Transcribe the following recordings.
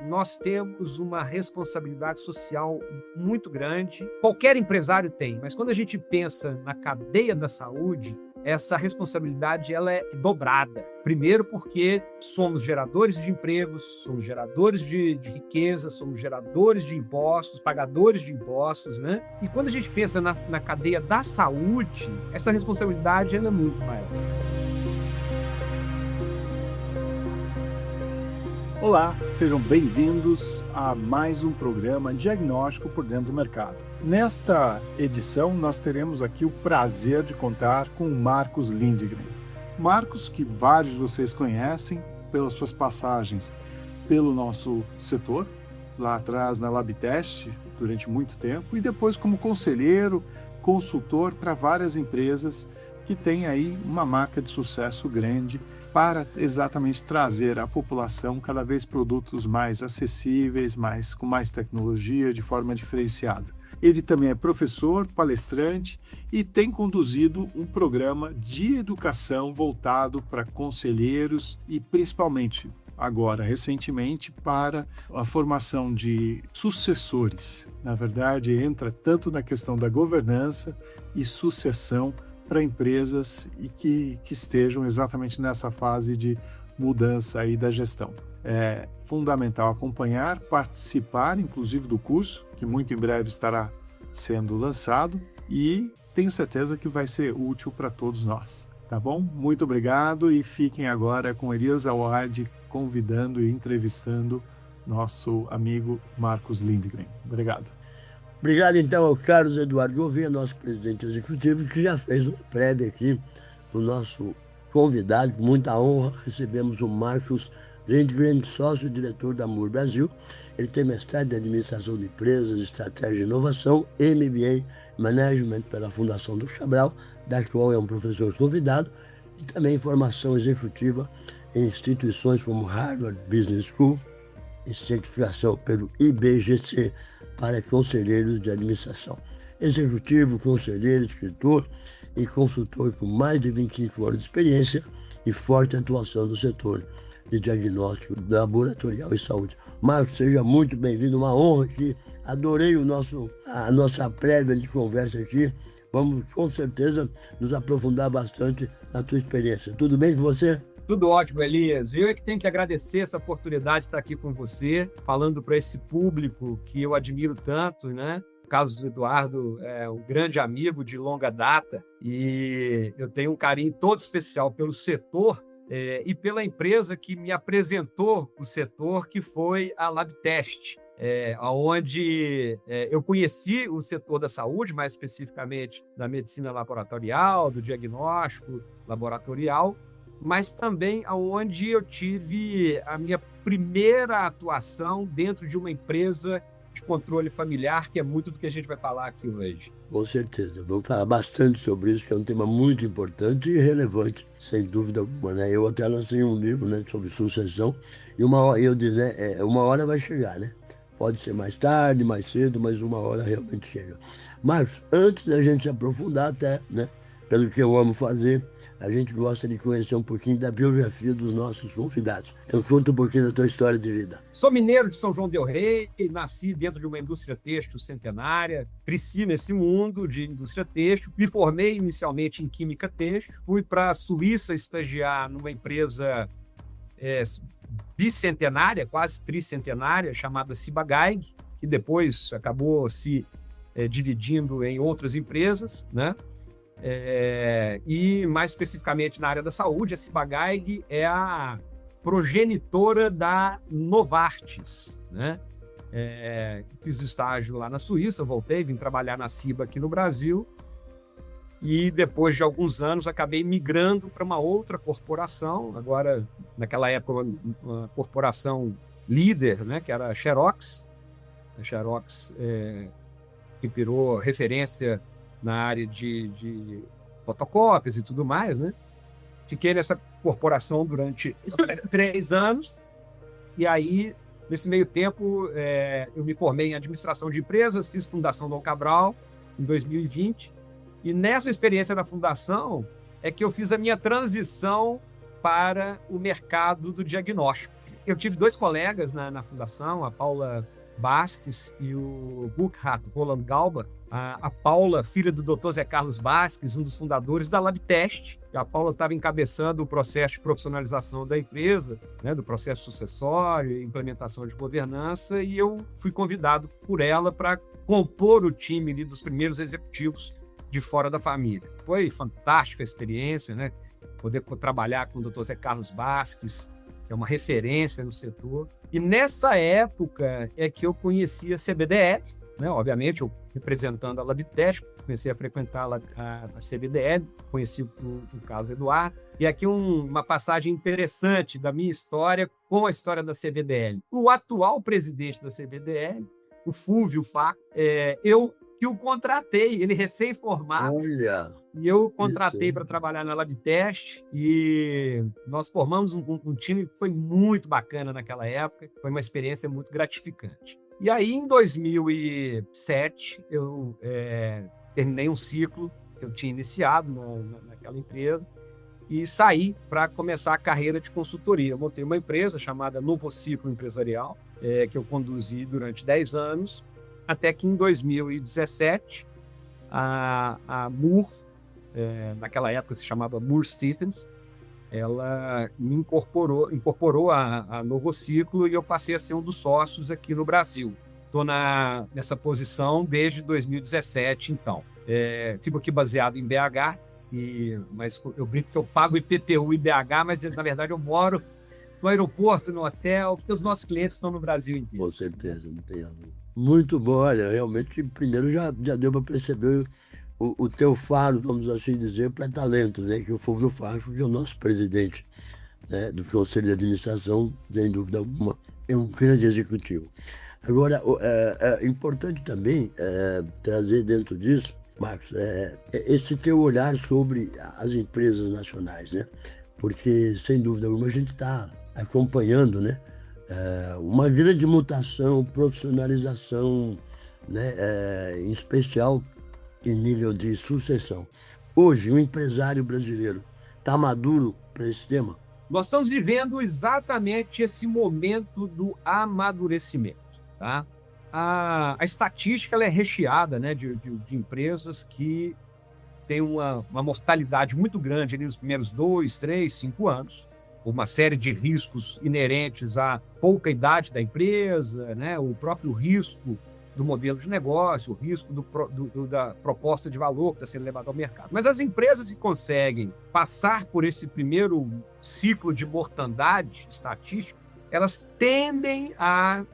nós temos uma responsabilidade social muito grande. Qualquer empresário tem, mas quando a gente pensa na cadeia da saúde, essa responsabilidade ela é dobrada. Primeiro porque somos geradores de empregos, somos geradores de riqueza, somos geradores de impostos, pagadores de impostos, né? E quando a gente pensa na cadeia da saúde, essa responsabilidade ela é muito maior. Olá, sejam bem-vindos a mais um programa Diagnóstico por Dentro do Mercado. Nesta edição, nós teremos aqui o prazer de contar com o Marcos Lindgren. Marcos, que vários de vocês conhecem pelas suas passagens pelo nosso setor, lá atrás na Labtest, durante muito tempo, e depois como conselheiro, consultor para várias empresas que têm aí uma marca de sucesso grande para exatamente trazer à população cada vez produtos mais acessíveis, com mais tecnologia, de forma diferenciada. Ele também é professor, palestrante e tem conduzido um programa de educação voltado para conselheiros e principalmente, agora, recentemente, para a formação de sucessores. Na verdade, entra tanto na questão da governança e sucessão para empresas e que estejam exatamente nessa fase de mudança aí da gestão. É fundamental acompanhar, participar, inclusive do curso, que muito em breve estará sendo lançado e tenho certeza que vai ser útil para todos nós. Tá bom? Muito obrigado e fiquem agora com Elias Awad convidando e entrevistando nosso amigo Marcos Lindgren. Obrigado. Obrigado, então, ao Carlos Eduardo Gouveia, nosso presidente executivo, que já fez uma prévia aqui do nosso convidado. Com muita honra, recebemos o Marcos Lindgren, sócio-diretor da Moore Brasil. Ele tem mestrado em Administração de Empresas, Estratégia e Inovação, MBA Management pela Fundação do Cabral, da qual é um professor convidado, e também formação executiva em instituições como Harvard Business School, e certificação pelo IBGC para conselheiros de administração. Executivo, conselheiro, escritor e consultor com mais de 25 anos de experiência e forte atuação no setor de diagnóstico laboratorial e saúde. Marcos, seja muito bem-vindo, uma honra aqui. Adorei a nossa prévia de conversa aqui. Vamos, com certeza, nos aprofundar bastante na tua experiência. Tudo bem com você? Tudo ótimo, Elias. Eu é que tenho que agradecer essa oportunidade de estar aqui com você, falando para esse público que eu admiro tanto, né? O Carlos Eduardo é um grande amigo de longa data e eu tenho um carinho todo especial pelo setor e pela empresa que me apresentou o setor, que foi a Labtest, onde eu conheci o setor da saúde, mais especificamente da medicina laboratorial, do diagnóstico laboratorial, mas também aonde eu tive a minha primeira atuação dentro de uma empresa de controle familiar, que é muito do que a gente vai falar aqui hoje. Com certeza, vamos falar bastante sobre isso, que é um tema muito importante e relevante, sem dúvida alguma, né? Eu até lancei um livro, né, sobre sucessão, e uma hora vai chegar, né? Pode ser mais tarde, mais cedo, mas uma hora realmente chega. Mas antes da gente se aprofundar até, né, pelo que eu amo fazer, a gente gosta de conhecer um pouquinho da biografia dos nossos convidados. Eu conto um pouquinho da tua história de vida. Sou mineiro de São João del Rei, nasci dentro de uma indústria têxtil centenária, cresci nesse mundo de indústria têxtil, me formei inicialmente em química têxtil, fui para a Suíça estagiar numa empresa bicentenária, quase tricentenária, chamada Ciba-Geigy, que depois acabou se dividindo em outras empresas, né? E mais especificamente na área da saúde, a Ciba-Geigy é a progenitora da Novartis, né? Fiz estágio lá na Suíça, voltei, vim trabalhar na Ciba aqui no Brasil e depois de alguns anos acabei migrando para uma outra corporação, agora naquela época uma corporação líder, né, que era a Xerox, que virou referência na área de fotocópias e tudo mais, né? Fiquei nessa corporação durante 3 anos e aí, nesse meio tempo, eu me formei em administração de empresas, fiz Fundação Dom Cabral em 2020 e nessa experiência da fundação é que eu fiz a minha transição para o mercado do diagnóstico. Eu tive 2 colegas na fundação, a Paula Basques e o Burkhard Roland Galber. A Paula, filha do Dr. Zé Carlos Basques, um dos fundadores da LabTest. A Paula estava encabeçando o processo de profissionalização da empresa, né, do processo sucessório, implementação de governança, e eu fui convidado por ela para compor o time ali dos primeiros executivos de fora da família. Foi fantástica a experiência, né? Poder trabalhar com o Dr. Zé Carlos Basques, que é uma referência no setor. E nessa época é que eu conheci a CBDL, né? Obviamente, eu representando a LabTest, comecei a frequentar a CBDL, conheci o Carlos Eduardo. E aqui uma passagem interessante da minha história com a história da CBDL. O atual presidente da CBDL, o Fúvio Faco, eu que o contratei, ele recém-formado. Olha, E eu contratei para trabalhar na LabTest e nós formamos um time que foi muito bacana naquela época, foi uma experiência muito gratificante. E aí, em 2007, eu terminei um ciclo que eu tinha iniciado naquela empresa e saí para começar a carreira de consultoria. Eu montei uma empresa chamada Novo Ciclo Empresarial, que eu conduzi durante 10 anos, até que em 2017, a Moore, naquela época se chamava Moore Stephens, ela me incorporou a Novo Ciclo e eu passei a ser um dos sócios aqui no Brasil. Estou nessa posição desde 2017, então. Fico aqui baseado em BH, mas eu brinco que eu pago IPTU e BH, mas na verdade eu moro no aeroporto, no hotel, porque os nossos clientes estão no Brasil inteiro. Com certeza, não tem razão. Muito bom, olha, realmente, primeiro já deu para perceber o teu faro, vamos assim dizer, para talentos, né? Que o Fúvio Faco, que é o nosso presidente, né, do Conselho de Administração, sem dúvida alguma, é um grande executivo. Agora, é importante também trazer dentro disso, Marcos, esse teu olhar sobre as empresas nacionais, né? Porque, sem dúvida alguma, a gente está acompanhando, né? Uma grande mutação, profissionalização, né? Em especial em nível de sucessão. Hoje, o empresário brasileiro está maduro para esse tema? Nós estamos vivendo exatamente esse momento do amadurecimento. Tá? A estatística ela é recheada, né, de empresas que têm uma mortalidade muito grande ali nos primeiros 2, 3, 5 anos, uma série de riscos inerentes à pouca idade da empresa, né, o próprio risco do modelo de negócio, o risco da proposta de valor que está sendo levado ao mercado. Mas as empresas que conseguem passar por esse primeiro ciclo de mortandade estatística, elas tendem a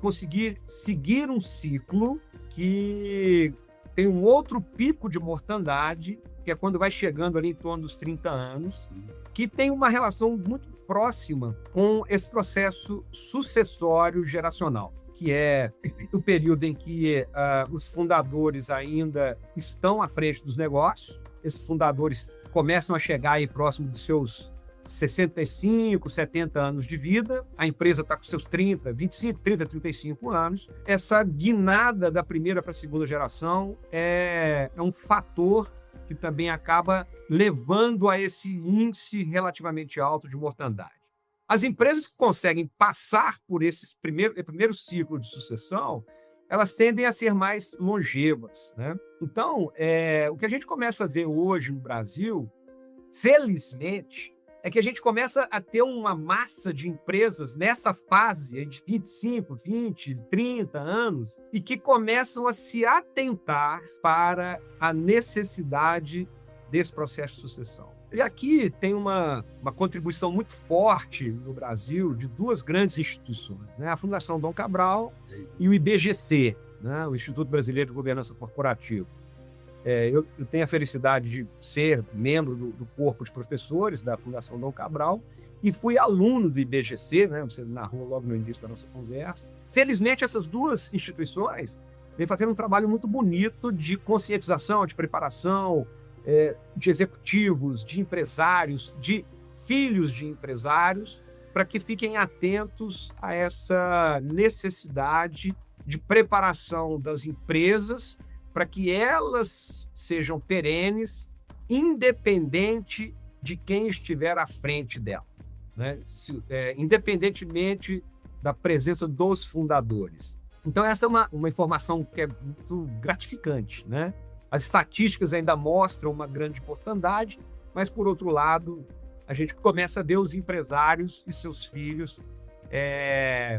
conseguir seguir um ciclo que tem um outro pico de mortandade, que é quando vai chegando ali em torno dos 30 anos, que tem uma relação muito próxima com esse processo sucessório geracional, que é o período em que os fundadores ainda estão à frente dos negócios. Esses fundadores começam a chegar aí próximo dos seus 65, 70 anos de vida, a empresa está com seus 30, 25, 30, 35 anos. Essa guinada da primeira para a segunda geração é um fator que também acaba levando a esse índice relativamente alto de mortandade. As empresas que conseguem passar por esse primeiro ciclo de sucessão, elas tendem a ser mais longevas, né? Então, o que a gente começa a ver hoje no Brasil, felizmente, é que a gente começa a ter uma massa de empresas nessa fase de 25, 20, 30 anos e que começam a se atentar para a necessidade desse processo de sucessão. E aqui tem uma contribuição muito forte no Brasil de 2 grandes instituições, né? A Fundação Dom Cabral e o IBGC, né? O Instituto Brasileiro de Governança Corporativa. Eu tenho a felicidade de ser membro do corpo de professores da Fundação Dom Cabral e fui aluno do IBGC, né? Você narrou logo no início da nossa conversa. Felizmente, essas 2 instituições vêm fazendo um trabalho muito bonito de conscientização, de preparação, de executivos, de empresários, de filhos de empresários, para que fiquem atentos a essa necessidade de preparação das empresas para que elas sejam perenes, independente de quem estiver à frente dela. né? Independentemente da presença dos fundadores. Então, essa é uma informação que é muito gratificante, né? As estatísticas ainda mostram uma grande mortandade, mas, por outro lado, a gente começa a ver os empresários e seus filhos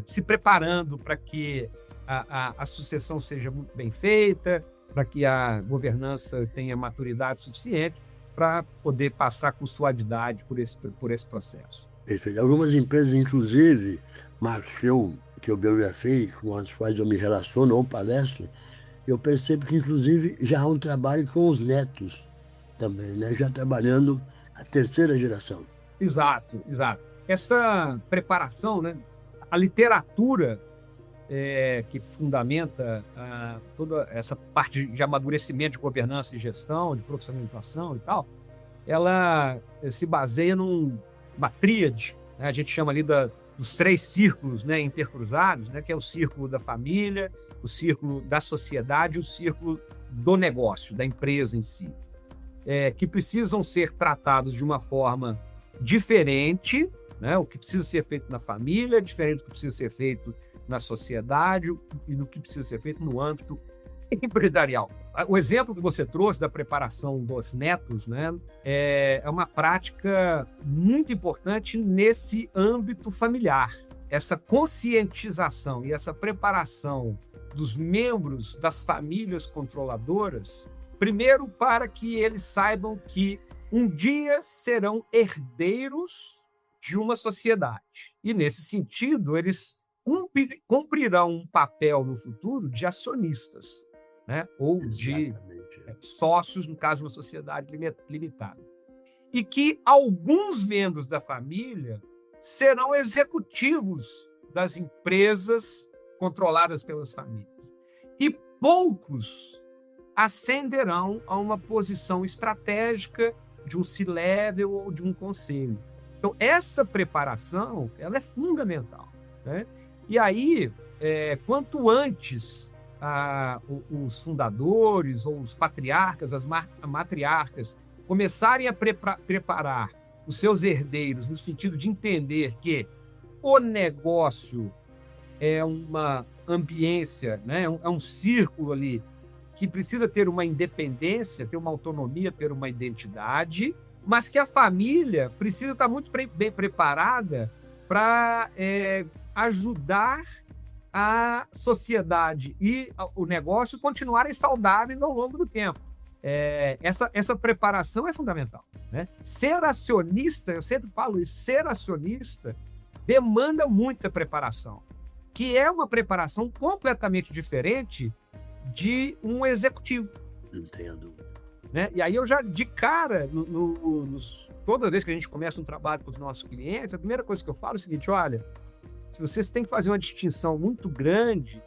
se preparando para que a sucessão seja muito bem feita, para que a governança tenha maturidade suficiente para poder passar com suavidade por esse processo. Perfeito. Algumas empresas, inclusive, Marcos, que eu biografei, com as quais eu me relaciono ou palestro, eu percebo que, inclusive, já há um trabalho com os netos também, né? Já trabalhando a terceira geração. Exato. Essa preparação, né? A literatura que fundamenta toda essa parte de amadurecimento de governança e gestão, de profissionalização e tal, ela se baseia numa tríade, né? A gente chama ali dos 3 círculos, né, intercruzados, né, que é o círculo da família, o círculo da sociedade e o círculo do negócio, da empresa em si, que precisam ser tratados de uma forma diferente, né? O que precisa ser feito na família é diferente do que precisa ser feito na sociedade e do que precisa ser feito no âmbito empresarial. O exemplo que você trouxe da preparação dos netos, né, é uma prática muito importante nesse âmbito familiar. Essa conscientização e essa preparação dos membros das famílias controladoras, primeiro para que eles saibam que um dia serão herdeiros de uma sociedade. E, nesse sentido, eles cumprirão um papel no futuro de acionistas, né? Ou de sócios, no caso de uma sociedade limitada. E que alguns membros da família serão executivos das empresas controladas pelas famílias. E poucos ascenderão a uma posição estratégica de um C-level ou de um conselho. Então, essa preparação ela é fundamental, né? E aí, quanto antes os fundadores ou os patriarcas, as matriarcas, começarem a preparar os seus herdeiros no sentido de entender que o negócio é uma ambiência, né? É um círculo ali que precisa ter uma independência, ter uma autonomia, ter uma identidade, mas que a família precisa estar muito bem preparada para ajudar a sociedade e o negócio continuarem saudáveis ao longo do tempo. Essa preparação é fundamental, né? Ser acionista, eu sempre falo isso, ser acionista demanda muita preparação, que é uma preparação completamente diferente de um executivo. Entendo. Né? E aí eu já, de cara, toda vez que a gente começa um trabalho com os nossos clientes, a primeira coisa que eu falo é o seguinte: olha, se vocês têm que fazer uma distinção muito grande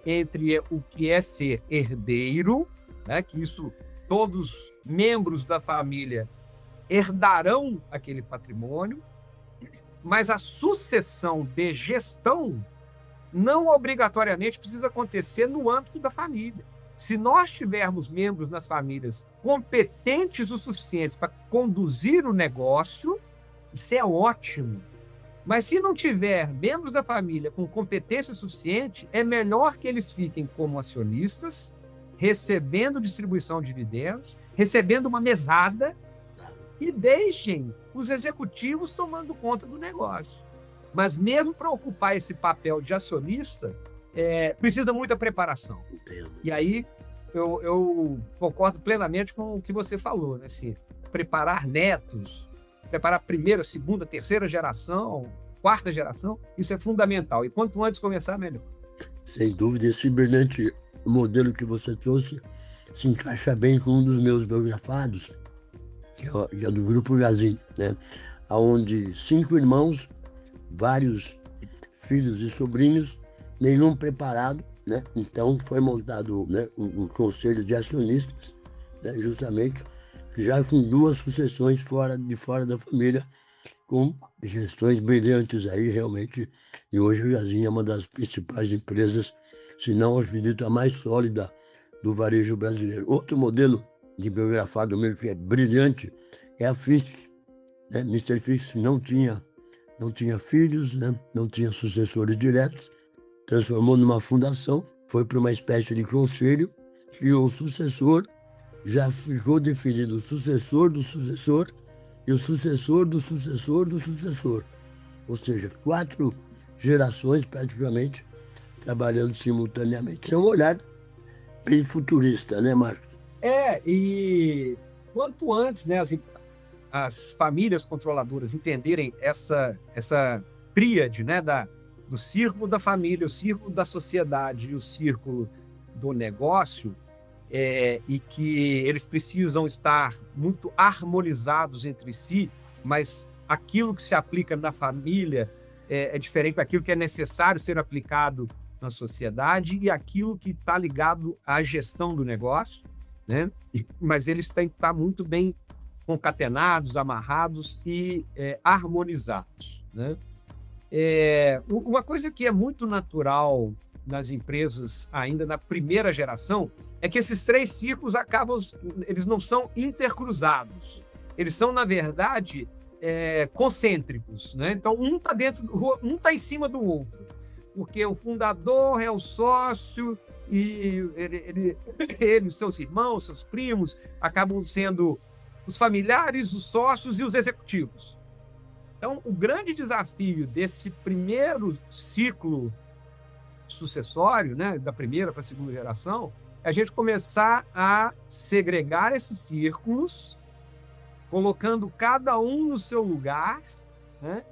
entre o que é ser herdeiro, né, que isso todos membros da família herdarão aquele patrimônio, mas a sucessão de gestão não obrigatoriamente precisa acontecer no âmbito da família. Se nós tivermos membros nas famílias competentes o suficiente para conduzir o negócio, isso é ótimo. Mas se não tiver membros da família com competência suficiente, é melhor que eles fiquem como acionistas, recebendo distribuição de dividendos, recebendo uma mesada, e deixem os executivos tomando conta do negócio. Mas mesmo para ocupar esse papel de acionista, precisa muita preparação. Entendo. E aí eu concordo plenamente com o que você falou, né? Assim, preparar netos, preparar primeira, segunda, terceira geração, quarta geração, isso é fundamental. E quanto antes começar, melhor. Sem dúvida, esse brilhante modelo que você trouxe se encaixa bem com um dos meus biografados, que é do Grupo Gazin, né? Onde 5 irmãos, vários filhos e sobrinhos, nenhum preparado, né? Então foi montado, né, um conselho de acionistas, né, justamente já com 2 sucessões fora da família, com gestões brilhantes aí realmente. E hoje o Gazin é uma das principais empresas, se não acredito, a mais sólida do varejo brasileiro. Outro modelo de biografado meu que é brilhante é a Fisk, né? Mr. Fix não tinha filhos, né? Não tinha sucessores diretos, transformou numa fundação, foi para uma espécie de conselho, e o sucessor já ficou definido o sucessor do sucessor e o sucessor do sucessor do sucessor. Ou seja, 4 gerações praticamente trabalhando simultaneamente. Isso é um olhar bem futurista, né, Marcos? E quanto antes, né, as famílias controladoras entenderem essa tríade, né, do círculo da família, o círculo da sociedade e o círculo do negócio, e que eles precisam estar muito harmonizados entre si, mas aquilo que se aplica na família é diferente daquilo que é necessário ser aplicado na sociedade e aquilo que está ligado à gestão do negócio, né? Mas eles têm que estar muito bem concatenados, amarrados e harmonizados, né? Uma coisa que é muito natural nas empresas, ainda na primeira geração, é que esses 3 ciclos eles não são intercruzados. Eles são, na verdade, concêntricos, né? Então, um está em cima do outro, porque o fundador é o sócio e ele, seus irmãos, seus primos, acabam sendo os familiares, os sócios e os executivos. Então, o grande desafio desse primeiro ciclo sucessório, né, da primeira para a segunda geração, é a gente começar a segregar esses círculos, colocando cada um no seu lugar, né,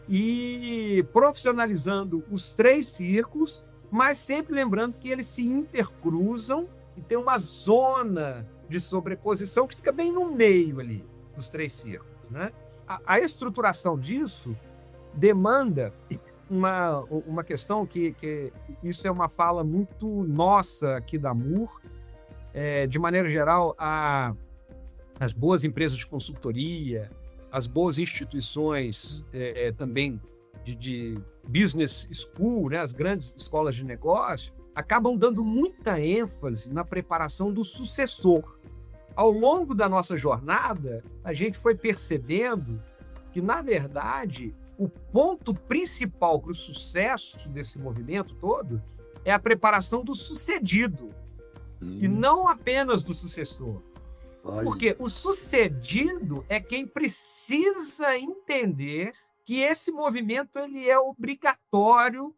e profissionalizando os 3 círculos, mas sempre lembrando que eles se intercruzam e tem uma zona de sobreposição que fica bem no meio ali dos 3 círculos, né? A estruturação disso demanda uma questão que isso é uma fala muito nossa aqui da Moore. De maneira geral, as boas empresas de consultoria, as boas instituições também de business school, né, as grandes escolas de negócio, acabam dando muita ênfase na preparação do sucessor. Ao longo da nossa jornada, a gente foi percebendo que, na verdade, o ponto principal para o sucesso desse movimento todo é a preparação do sucedido, e não apenas do sucessor. Olha. Porque o sucedido é quem precisa entender que esse movimento ele é obrigatório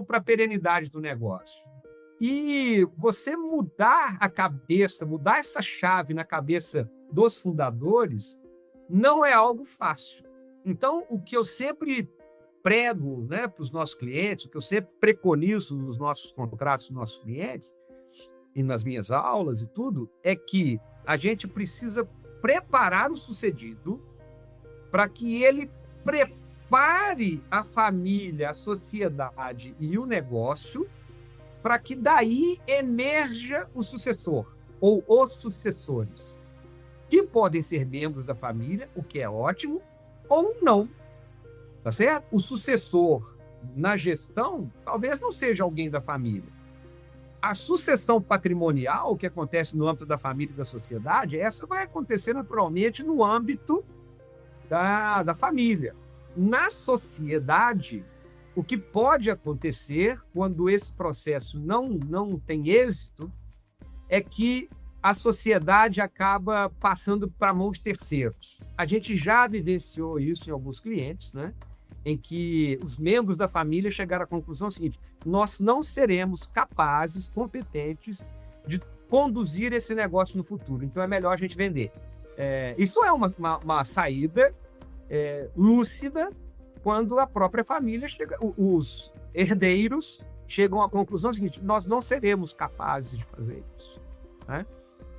para a perenidade do negócio. E você mudar a cabeça, mudar essa chave na cabeça dos fundadores, não é algo fácil. Então, o que eu sempre prego, né, para os nossos clientes, o que eu sempre preconizo nos nossos contratos dos nossos clientes, e nas minhas aulas e tudo, é que a gente precisa preparar o sucedido para que ele prepare a família, a sociedade e o negócio para que daí emerja o sucessor ou os sucessores, que podem ser membros da família, o que é ótimo, ou não, tá certo? O sucessor na gestão talvez não seja alguém da família. A sucessão patrimonial que acontece no âmbito da família e da sociedade, essa vai acontecer naturalmente no âmbito da família. Na sociedade, o que pode acontecer quando esse processo não tem êxito é que a sociedade acaba passando para a mão de terceiros. A gente já vivenciou isso em alguns clientes, né? Em que os membros da família chegaram à conclusão seguinte: nós não seremos capazes, competentes, de conduzir esse negócio no futuro, então é melhor a gente vender. Isso é uma saída lúcida quando a própria família chega, os herdeiros chegam à conclusão seguinte: nós não seremos capazes de fazer isso, né?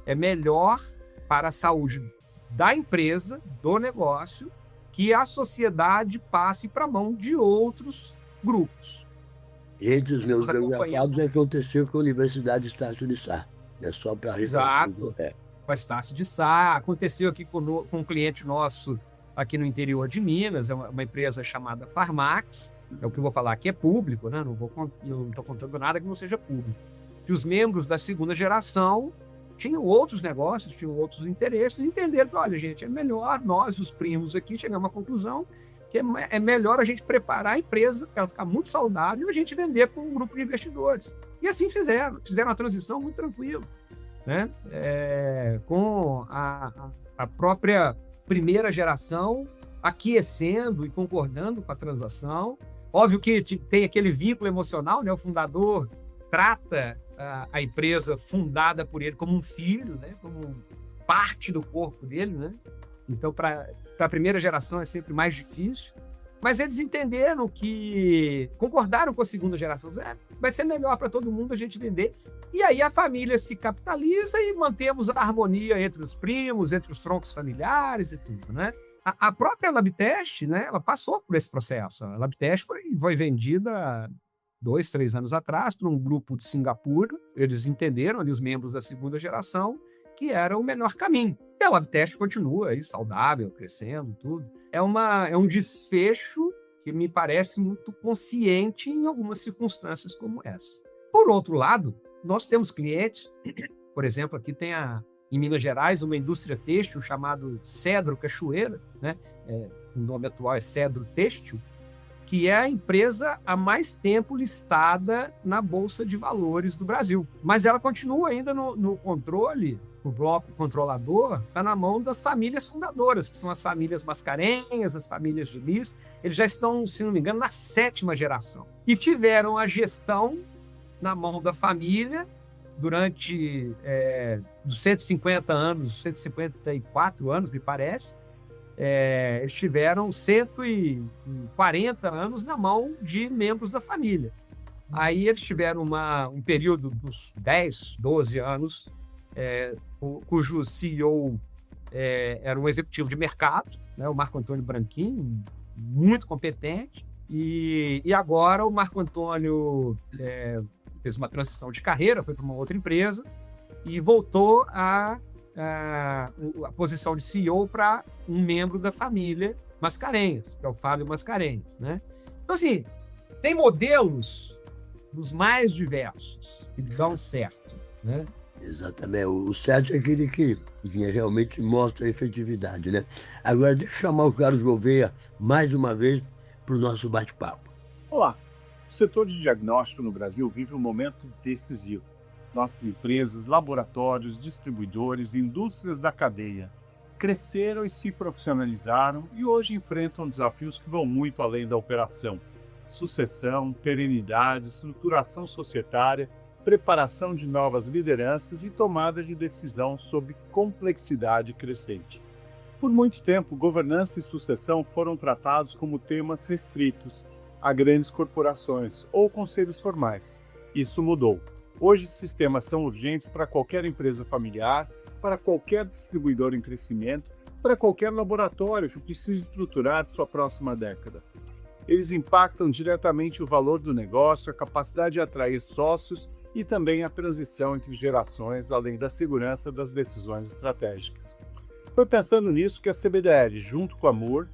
É melhor para a saúde da empresa, do negócio, que a sociedade passe para a mão de outros grupos. Entre os meus gravados aconteceu com a Universidade Estácio de Sá. É só para Exato. Com a Estácio de Sá. Aconteceu aqui com um cliente nosso aqui no interior de Minas, é uma empresa chamada Farmax. É o que eu vou falar aqui, é público, né? Não estou contando nada que não seja público. Que os membros da segunda geração tinham outros negócios, tinham outros interesses, entenderam que, olha, gente, é melhor nós, os primos aqui, chegar a uma conclusão que é melhor a gente preparar a empresa para ela ficar muito saudável e a gente vender para um grupo de investidores. E assim fizeram a transição muito tranquila, né? Com a própria primeira geração aquecendo e concordando com a transação. Óbvio que tem aquele vínculo emocional, né? O fundador trata a empresa fundada por ele como um filho, né? Como parte do corpo dele, né? Então, para a primeira geração é sempre mais difícil. Mas eles entenderam concordaram com a segunda geração. Vai ser melhor para todo mundo a gente vender. E aí a família se capitaliza e mantemos a harmonia entre os primos, entre os troncos familiares e tudo, né? A própria Labtest, né, ela passou por esse processo. A Labtest foi vendida 2, 3 anos atrás por um grupo de Singapura. Eles entenderam, ali, os membros da segunda geração, que era o melhor caminho. E a Labtest continua aí saudável, crescendo, tudo. É um desfecho que me parece muito consciente em algumas circunstâncias como essa. Por outro lado, nós temos clientes, por exemplo, aqui tem em Minas Gerais uma indústria têxtil chamada Cedro Cachoeira, né? O nome atual é Cedro Têxtil, que é a empresa há mais tempo listada na Bolsa de Valores do Brasil. Mas ela continua ainda no controle, o bloco controlador está na mão das famílias fundadoras, que são as famílias Mascarenhas, as famílias de Lis. Eles já estão, se não me engano, na 7ª geração. E tiveram a gestão na mão da família durante dos 150 anos, 154 anos, me parece. Eles tiveram 140 anos na mão de membros da família. Aí eles tiveram um período dos 10, 12 anos, cujo CEO era um executivo de mercado, né, o Marco Antônio Branquinho, muito competente, e agora o Marco Antônio fez uma transição de carreira, foi para uma outra empresa e voltou a posição de CEO para um membro da família Mascarenhas, que é o Fábio Mascarenhas, né? Então, assim, tem modelos dos mais diversos que dão certo, né? Exatamente. O certo é aquele que realmente mostra a efetividade, né? Agora, deixa eu chamar o Carlos Gouveia mais uma vez para o nosso bate-papo. Olá! O setor de diagnóstico no Brasil vive um momento decisivo. Nossas empresas, laboratórios, distribuidores e indústrias da cadeia cresceram e se profissionalizaram e hoje enfrentam desafios que vão muito além da operação. Sucessão, perenidade, estruturação societária, preparação de novas lideranças e tomada de decisão sob complexidade crescente. Por muito tempo, governança e sucessão foram tratados como temas restritos a grandes corporações ou conselhos formais. Isso mudou. Hoje, esses sistemas são urgentes para qualquer empresa familiar, para qualquer distribuidor em crescimento, para qualquer laboratório que precise estruturar sua próxima década. Eles impactam diretamente o valor do negócio, a capacidade de atrair sócios e também a transição entre gerações, além da segurança das decisões estratégicas. Foi pensando nisso que a CBDL, junto com a Moore,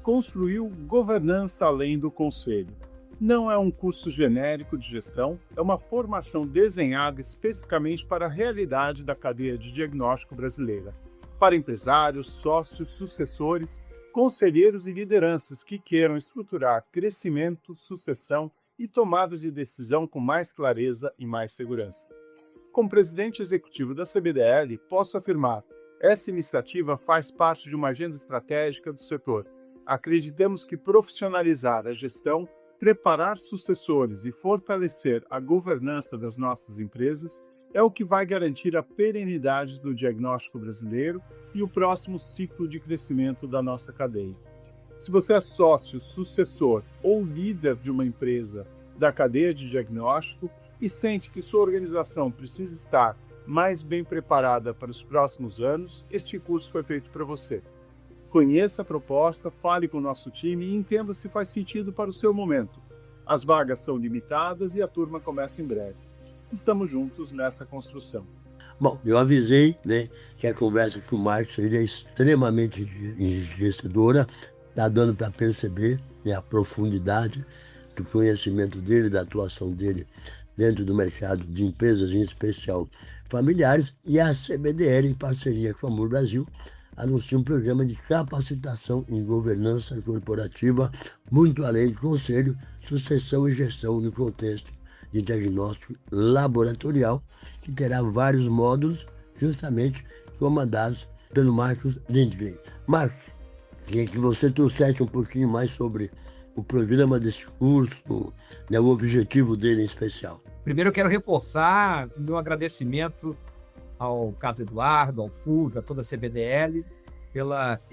construiu Governança Além do Conselho. Não é um curso genérico de gestão, é uma formação desenhada especificamente para a realidade da cadeia de diagnóstico brasileira, para empresários, sócios, sucessores, conselheiros e lideranças que queiram estruturar crescimento, sucessão e tomada de decisão com mais clareza e mais segurança. Como presidente executivo da CBDL, posso afirmar, essa iniciativa faz parte de uma agenda estratégica do setor. Acreditamos que profissionalizar a gestão, preparar sucessores e fortalecer a governança das nossas empresas é o que vai garantir a perenidade do diagnóstico brasileiro e o próximo ciclo de crescimento da nossa cadeia. Se você é sócio, sucessor ou líder de uma empresa da cadeia de diagnóstico e sente que sua organização precisa estar mais bem preparada para os próximos anos, este curso foi feito para você. Conheça a proposta, fale com o nosso time e entenda se faz sentido para o seu momento. As vagas são limitadas e a turma começa em breve. Estamos juntos nessa construção. Bom, eu avisei, né, que a conversa com o Marcos seria extremamente enriquecedora. Está dando para perceber, né, a profundidade do conhecimento dele, da atuação dele dentro do mercado de empresas, em especial familiares, e a CBDL, em parceria com a Amur Brasil, anuncia um programa de capacitação em governança corporativa, muito além de conselho, sucessão e gestão no contexto de diagnóstico laboratorial, que terá vários módulos, justamente comandados pelo Marcos Lindgren. Marcos, queria que você trouxesse um pouquinho mais sobre o programa desse curso, né, o objetivo dele em especial. Primeiro eu quero reforçar o meu agradecimento ao Carlos Eduardo, ao Fulvio, a toda a CBDL,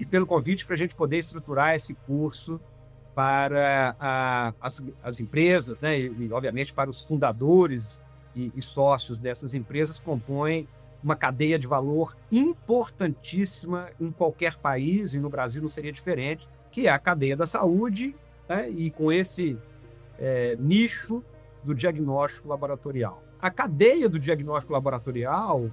pelo convite para a gente poder estruturar esse curso para as empresas, né, e, obviamente, para os fundadores e sócios dessas empresas, que compõem uma cadeia de valor importantíssima em qualquer país, e no Brasil não seria diferente, que é a cadeia da saúde, né, e com esse nicho do diagnóstico laboratorial. A cadeia do diagnóstico laboratorial,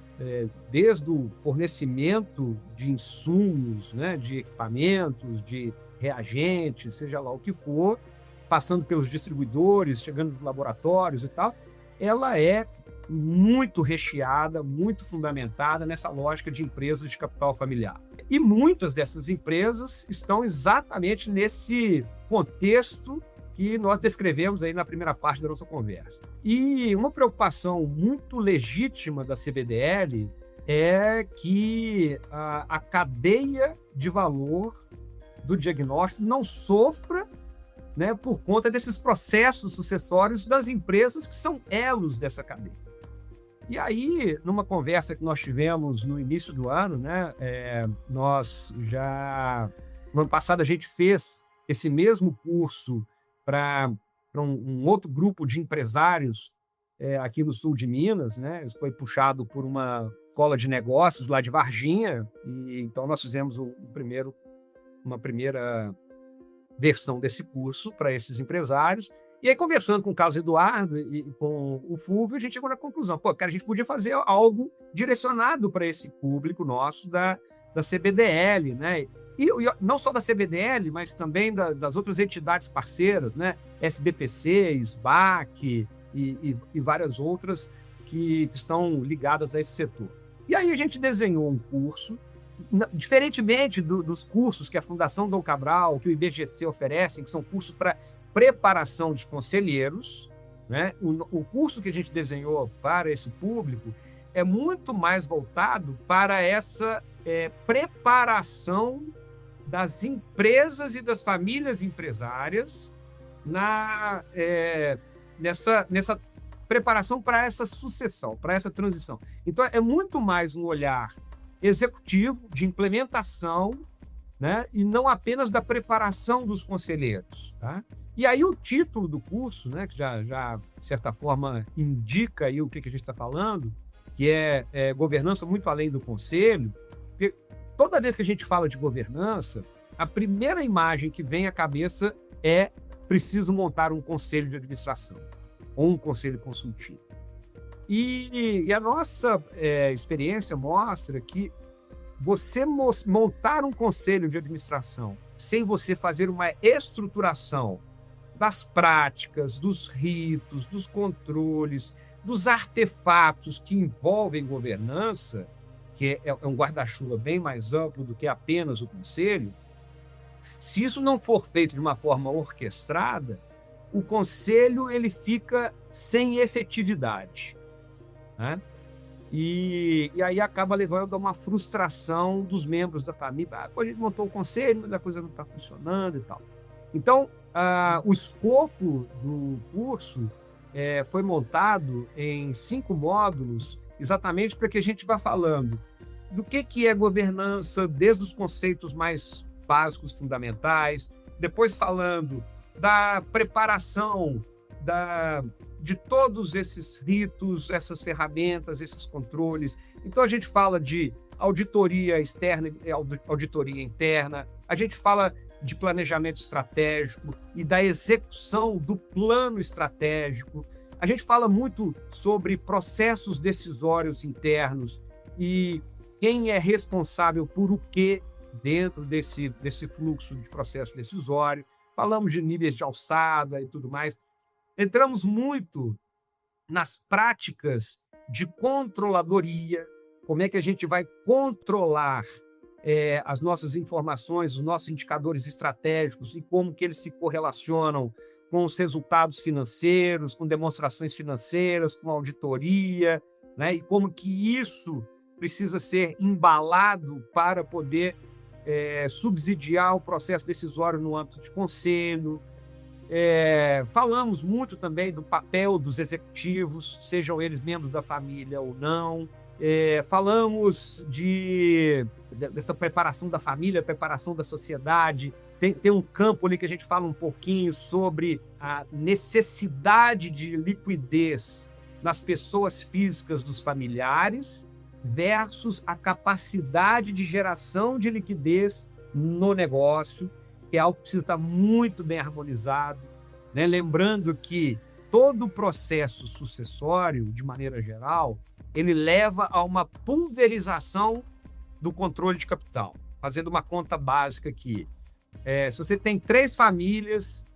desde o fornecimento de insumos, né, de equipamentos, de reagentes, seja lá o que for, passando pelos distribuidores, chegando nos laboratórios e tal, ela é muito recheada, muito fundamentada nessa lógica de empresas de capital familiar. E muitas dessas empresas estão exatamente nesse contexto que nós descrevemos aí na primeira parte da nossa conversa. E uma preocupação muito legítima da CBDL é que a cadeia de valor do diagnóstico não sofra, né, por conta desses processos sucessórios das empresas que são elos dessa cadeia. E aí, numa conversa que nós tivemos no início do ano, né, no ano passado a gente fez esse mesmo curso para um outro grupo de empresários aqui no sul de Minas, né? Isso foi puxado por uma escola de negócios lá de Varginha, e então nós fizemos uma primeira versão desse curso para esses empresários. E aí, conversando com o Carlos Eduardo e com o Fulvio, a gente chegou na conclusão, cara, a gente podia fazer algo direcionado para esse público nosso da CBDL, né? E não só da CBDL, mas também das outras entidades parceiras, né? SBPC, SBAC e várias outras que estão ligadas a esse setor. E aí a gente desenhou um curso, diferentemente dos cursos que a Fundação Dom Cabral, que o IBGC oferecem, que são cursos para preparação de conselheiros, né? O curso que a gente desenhou para esse público é muito mais voltado para essa preparação das empresas e das famílias empresárias nessa preparação para essa sucessão, para essa transição. Então, é muito mais um olhar executivo, de implementação, né? E não apenas da preparação dos conselheiros. Tá? E aí o título do curso, né, que já de certa forma, indica aí o que a gente está falando, que é governança muito além do conselho. Porque toda vez que a gente fala de governança, a primeira imagem que vem à cabeça é preciso montar um conselho de administração ou um conselho consultivo. E a nossa experiência mostra que você montar um conselho de administração sem você fazer uma estruturação das práticas, dos ritos, dos controles, dos artefatos que envolvem governança, que é um guarda-chuva bem mais amplo do que apenas o conselho, se isso não for feito de uma forma orquestrada, o conselho ele fica sem efetividade, né? E aí acaba levando a uma frustração dos membros da família. A gente montou o conselho, mas a coisa não está funcionando e tal. Então, o escopo do curso foi montado em 5 módulos, exatamente para que a gente vá falando do que é governança, desde os conceitos mais básicos, fundamentais, depois falando da preparação de todos esses ritos, essas ferramentas, esses controles. Então, a gente fala de auditoria externa e auditoria interna, a gente fala de planejamento estratégico e da execução do plano estratégico. A gente fala muito sobre processos decisórios internos e quem é responsável por o quê dentro desse fluxo de processo decisório. Falamos de níveis de alçada e tudo mais. Entramos muito nas práticas de controladoria, como é que a gente vai controlar as nossas informações, os nossos indicadores estratégicos e como que eles se correlacionam com os resultados financeiros, com demonstrações financeiras, com auditoria, né? E como que isso precisa ser embalado para poder subsidiar o processo decisório no âmbito de conselho. Falamos muito também do papel dos executivos, sejam eles membros da família ou não. Falamos dessa preparação da família, preparação da sociedade. Tem um campo ali que a gente fala um pouquinho sobre a necessidade de liquidez nas pessoas físicas dos familiares versus a capacidade de geração de liquidez no negócio, que é algo que precisa estar muito bem harmonizado, né? Lembrando que todo o processo sucessório, de maneira geral, ele leva a uma pulverização do controle de capital. Fazendo uma conta básica aqui. Se você tem 3 famílias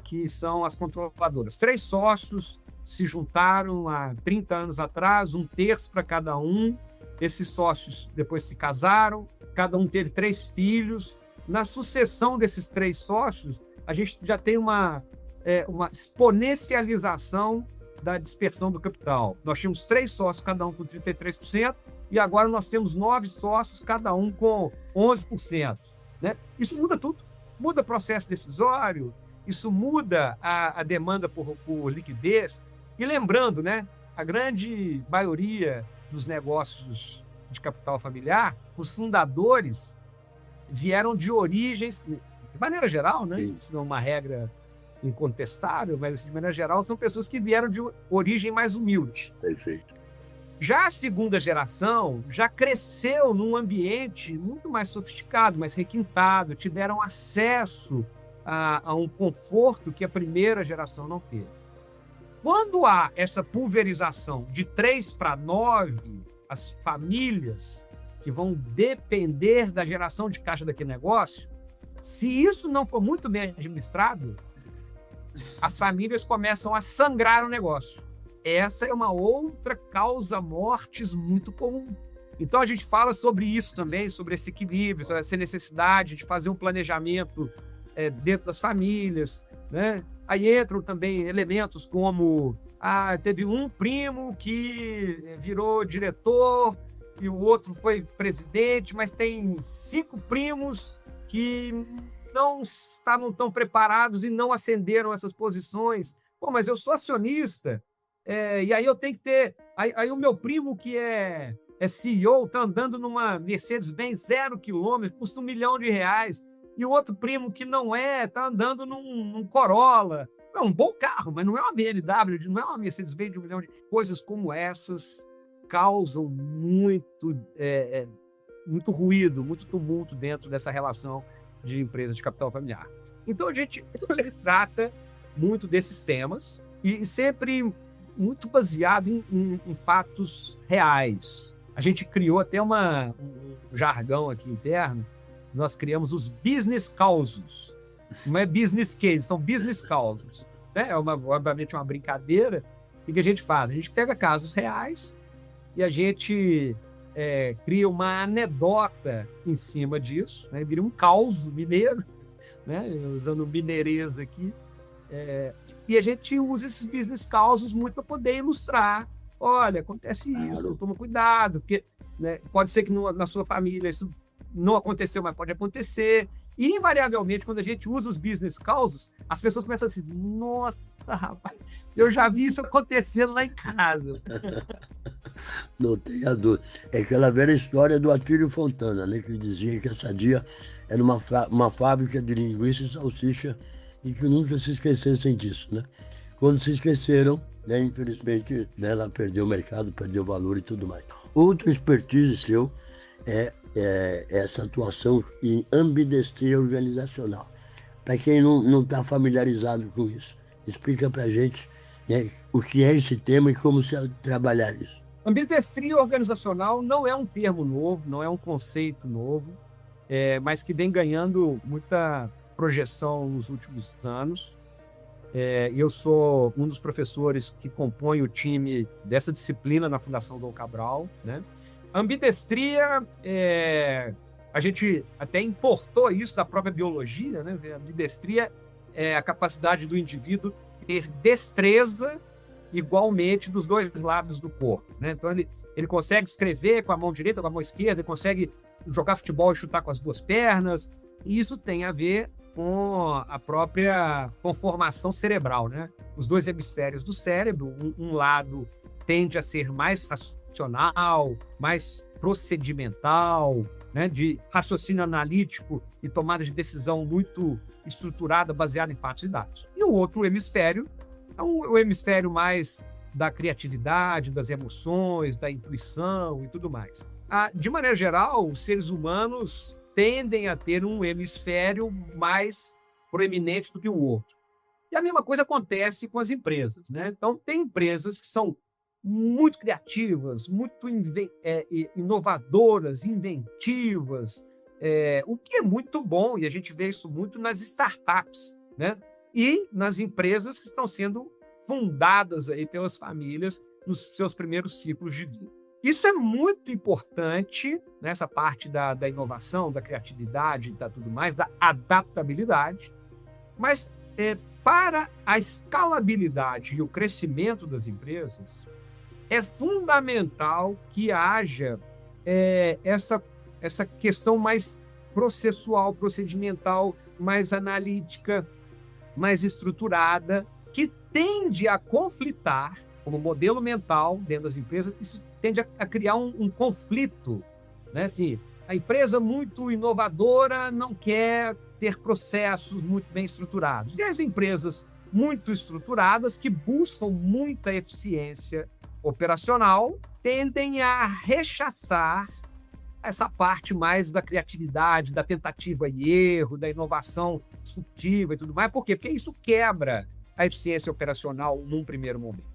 que são as controladoras, 3 sócios se juntaram há 30 anos atrás, 1/3 para cada um. Esses sócios depois se casaram, cada um teve 3 filhos. Na sucessão desses 3 sócios, a gente já tem uma exponencialização da dispersão do capital. Nós tínhamos 3 sócios, cada um com 33%, e agora nós temos 9 sócios, cada um com 11%. Né? Isso muda tudo. Muda o processo decisório, isso muda a demanda por liquidez. E lembrando, né, a grande maioria dos negócios de capital familiar, os fundadores vieram de origens, de maneira geral, né? Isso não é uma regra incontestável, mas de maneira geral são pessoas que vieram de origem mais humilde. Perfeito. Já a segunda geração já cresceu num ambiente muito mais sofisticado, mais requintado, tiveram acesso a um conforto que a primeira geração não teve. Quando há essa pulverização de 3 para 9, as famílias que vão depender da geração de caixa daquele negócio, se isso não for muito bem administrado, as famílias começam a sangrar o negócio. Essa é uma outra causa mortes muito comum. Então, a gente fala sobre isso também, sobre esse equilíbrio, sobre essa necessidade de fazer um planejamento dentro das famílias, né? Aí entram também elementos como teve um primo que virou diretor e o outro foi presidente, mas tem 5 primos que não estavam tão preparados e não ascenderam essas posições. Pô, mas eu sou acionista, e aí eu tenho que ter... Aí o meu primo, que é CEO, está andando numa Mercedes-Benz 0 quilômetro, custa R$1 milhão, e o outro primo que não está andando num Corolla. É um bom carro, mas não é uma BMW, não é uma Mercedes-Benz de R$1 milhão. Coisas como essas causam muito ruído, muito tumulto dentro dessa relação de empresa de capital familiar. Então, a gente trata muito desses temas e sempre muito baseado em fatos reais. A gente criou até um jargão aqui interno. Nós criamos os business causes. Não é business case, são business causes. É obviamente uma brincadeira. O que a gente faz? A gente pega casos reais e a gente cria uma anedota em cima disso, né? Vira um caos mineiro, né? Usando mineireza aqui. E a gente usa esses business causes muito para poder ilustrar. Olha, acontece isso, toma cuidado, porque, né, pode ser que na sua família isso não aconteceu, mas pode acontecer. E, invariavelmente, quando a gente usa os business causes, as pessoas começam assim, nossa, rapaz, eu já vi isso acontecendo lá em casa. Não tenha dúvida. É aquela velha história do Atílio Fontana, né, que dizia que a Sadia era uma fábrica de linguiça e salsicha e que nunca se esquecessem disso, né? Quando se esqueceram, né, infelizmente, né, ela perdeu o mercado, perdeu o valor e tudo mais. Outro expertise seu é essa atuação em ambidestria organizacional. Para quem não está familiarizado com isso, explica para a gente, né, o que é esse tema e como se trabalhar isso. Ambidestria organizacional não é um termo novo, não é um conceito novo, mas que vem ganhando muita projeção nos últimos anos. Eu sou um dos professores que compõe o time dessa disciplina na Fundação Dom Cabral, né? A ambidestria, a gente até importou isso da própria biologia, né? A ambidestria é a capacidade do indivíduo ter destreza igualmente dos dois lados do corpo, né? Então, ele consegue escrever com a mão direita, com a mão esquerda, ele consegue jogar futebol e chutar com as duas pernas. E isso tem a ver com a própria conformação cerebral, né? Os dois hemisférios do cérebro, um lado tende a ser mais racional, mais procedimental, né? De raciocínio analítico e tomada de decisão muito estruturada, baseada em fatos e dados. E o outro hemisfério é o hemisfério mais da criatividade, das emoções, da intuição e tudo mais. De maneira geral, os seres humanos tendem a ter um hemisfério mais proeminente do que o outro. E a mesma coisa acontece com as empresas, né? Então, tem empresas que são muito criativas, muito inovadoras, inventivas, o que é muito bom, e a gente vê isso muito nas startups, né? E nas empresas que estão sendo fundadas aí pelas famílias nos seus primeiros ciclos de vida. Isso é muito importante nessa parte da inovação, da criatividade e tudo mais, da adaptabilidade, mas para a escalabilidade e o crescimento das empresas, é fundamental que haja essa questão mais processual, procedimental, mais analítica, mais estruturada, que tende a conflitar, como modelo mental dentro das empresas, isso tende a criar um conflito, né? Assim, a empresa muito inovadora não quer ter processos muito bem estruturados. E as empresas muito estruturadas, que buscam muita eficiência operacional, tendem a rechaçar essa parte mais da criatividade, da tentativa e erro, da inovação disruptiva e tudo mais. Por quê? Porque isso quebra a eficiência operacional num primeiro momento.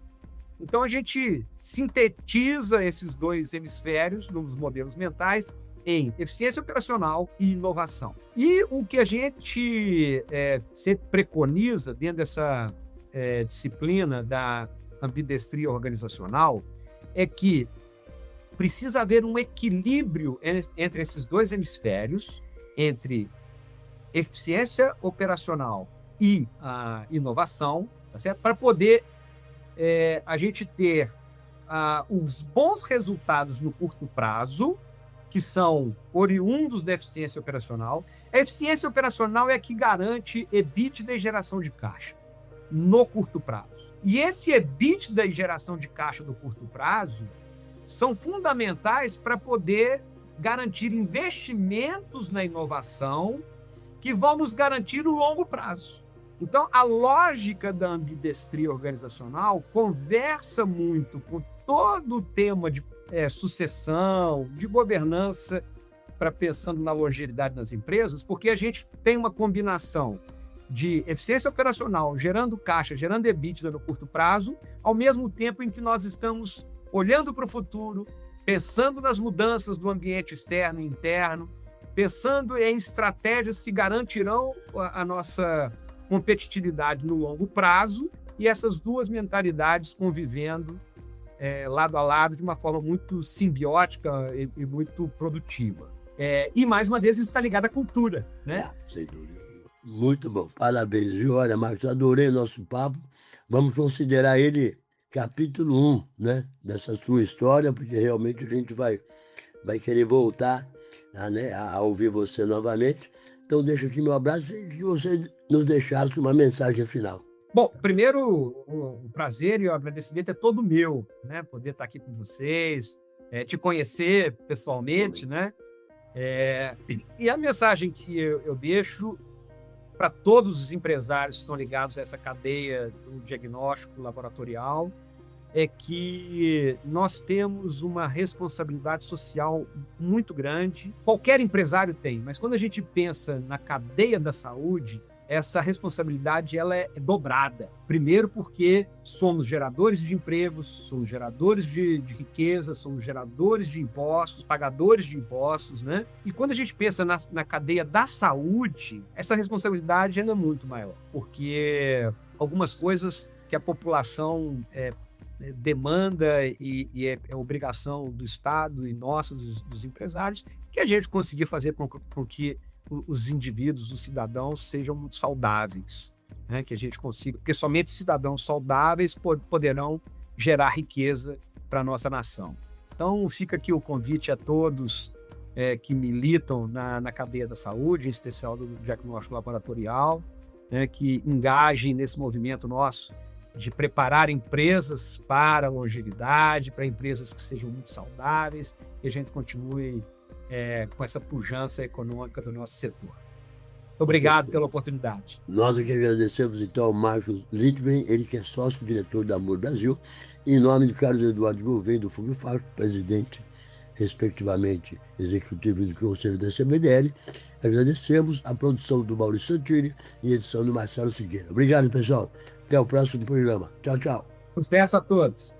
Então, a gente sintetiza esses dois hemisférios nos modelos mentais em eficiência operacional e inovação. E o que a gente sempre preconiza dentro dessa disciplina da ambidestria organizacional é que precisa haver um equilíbrio entre esses dois hemisférios, entre eficiência operacional e a inovação, tá certo? Para poder a gente ter os bons resultados no curto prazo, que são oriundos da eficiência operacional. A eficiência operacional é a que garante EBITDA e geração de caixa no curto prazo. E esse EBITDA e geração de caixa do curto prazo são fundamentais para poder garantir investimentos na inovação que vão nos garantir o longo prazo. Então, a lógica da ambidestria organizacional conversa muito com todo o tema de sucessão, de governança, para pensando na longevidade das empresas, porque a gente tem uma combinação de eficiência operacional, gerando caixa, gerando EBITDA no curto prazo, ao mesmo tempo em que nós estamos olhando para o futuro, pensando nas mudanças do ambiente externo e interno, pensando em estratégias que garantirão a nossa competitividade no longo prazo, e essas duas mentalidades convivendo lado a lado de uma forma muito simbiótica e muito produtiva. E, mais uma vez, isso está ligado à cultura, né? Sem dúvida. Muito bom. Parabéns, viu? Olha, Marcos, adorei o nosso papo. Vamos considerar ele capítulo 1, né? Dessa sua história, porque realmente a gente vai querer voltar a ouvir você novamente. Então, deixo aqui meu abraço e que você nos deixasse uma mensagem final. Bom, primeiro, o prazer e o agradecimento é todo meu, né? Poder estar aqui com vocês, te conhecer pessoalmente, né? E a mensagem que eu deixo para todos os empresários que estão ligados a essa cadeia do diagnóstico laboratorial é que nós temos uma responsabilidade social muito grande. Qualquer empresário tem, mas quando a gente pensa na cadeia da saúde, essa responsabilidade ela é dobrada. Primeiro porque somos geradores de empregos, somos geradores de riqueza, somos geradores de impostos, pagadores de impostos, né? E quando a gente pensa na cadeia da saúde, essa responsabilidade ainda é muito maior, porque algumas coisas que a população demanda e é obrigação do Estado e nossa, dos empresários, que a gente conseguir fazer com que os indivíduos, os cidadãos, sejam muito saudáveis, né? Que a gente consiga, porque somente cidadãos saudáveis poderão gerar riqueza para a nossa nação. Então, fica aqui o convite a todos que militam na cadeia da saúde, em especial do diagnóstico laboratorial, né, que engajem nesse movimento nosso de preparar empresas para a longevidade, para empresas que sejam muito saudáveis, e a gente continue com essa pujança econômica do nosso setor. Obrigado pela oportunidade. Nós aqui agradecemos, então, ao Marcos Lindgren, ele que é sócio-diretor da Amor Brasil, em nome de Carlos Eduardo Gouveia, do Fúvio Farco, presidente, respectivamente, executivo do Conselho da CBDL. Agradecemos a produção do Maurício Santini e a edição do Marcelo Figueira. Obrigado, pessoal. Até o próximo programa. Tchau, tchau. Sucesso a todos.